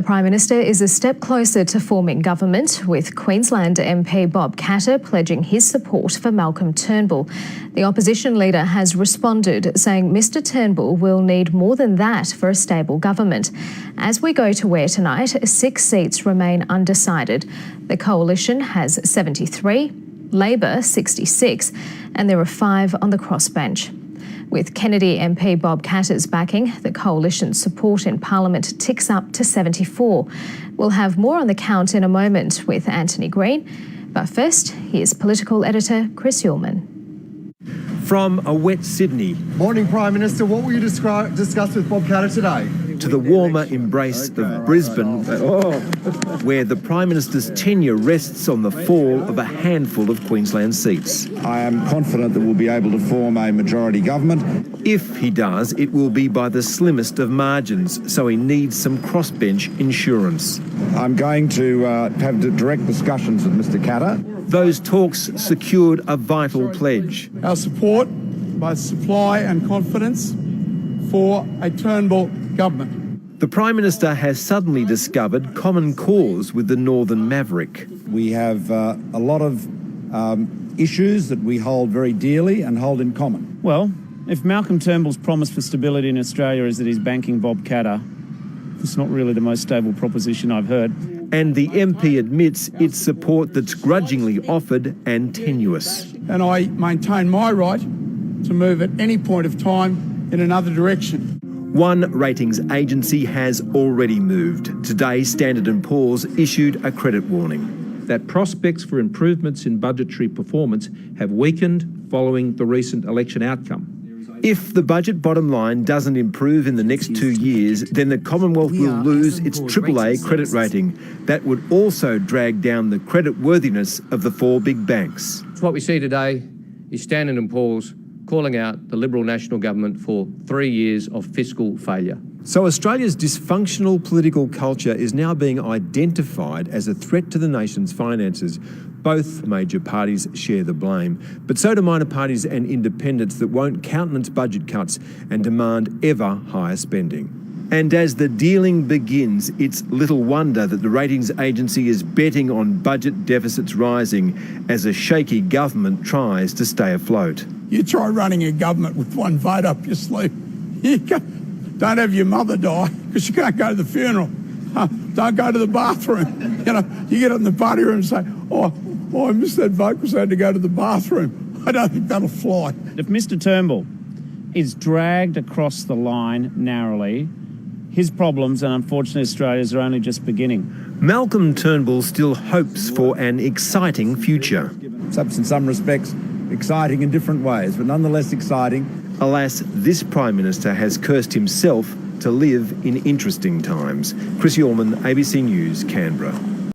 The Prime Minister is a step closer to forming government, with Queensland MP Bob Katter pledging his support for Malcolm Turnbull. The opposition leader has responded, saying Mr Turnbull will need more than that for a stable government. As we go to air tonight, 6 seats remain undecided. The Coalition has 73, Labor 66, and there are 5 on the crossbench. With Kennedy MP Bob Katter's backing, the Coalition's support in Parliament ticks up to 74. We'll have more on the count in a moment with Anthony Green. But first, here's political editor Chris Uhlmann. From a wet Sydney. Morning, Prime Minister. What will you discuss with Bob Katter today? To the warmer embrace of Brisbane, where the Prime Minister's tenure rests on the fall of a handful of Queensland seats. I am confident that we'll be able to form a majority government. If he does, it will be by the slimmest of margins, so he needs some crossbench insurance. I'm going to have direct discussions with Mr Katter. Those talks secured a vital pledge. Our support, both supply and confidence, for a Turnbull government. The Prime Minister has suddenly discovered common cause with the Northern Maverick. We have a lot of issues that we hold very dearly and hold in common. Well, if Malcolm Turnbull's promise for stability in Australia is that he's banking Bob Katter, it's not really the most stable proposition I've heard. And the MP admits it's support that's grudgingly offered and tenuous. And I maintain my right to move at any point of time in another direction. One ratings agency has already moved. Today, Standard & Poor's issued a credit warning. That prospects for improvements in budgetary performance have weakened following the recent election outcome. If the budget bottom line doesn't improve in the next 2 years, then the Commonwealth will lose its AAA credit rating. That would also drag down the credit worthiness of the 4 big banks. So what we see today is Standard & Poor's calling out the Liberal National Government for 3 years of fiscal failure. So Australia's dysfunctional political culture is now being identified as a threat to the nation's finances. Both major parties share the blame, but so do minor parties and independents that won't countenance budget cuts and demand ever higher spending. And as the dealing begins, it's little wonder that the ratings agency is betting on budget deficits rising as a shaky government tries to stay afloat. You try running a government with 1 vote up your sleeve. Don't have your mother die because you can't go to the funeral. Don't go to the bathroom. You get in the party room and say, oh, I missed that vote because I had to go to the bathroom. I don't think that'll fly. If Mr Turnbull is dragged across the line narrowly, his problems, and unfortunately Australia's, are only just beginning. Malcolm Turnbull still hopes for an exciting future. Perhaps in some respects exciting in different ways, but nonetheless exciting. Alas, this Prime Minister has cursed himself to live in interesting times. Chris Uhlmann, ABC News, Canberra.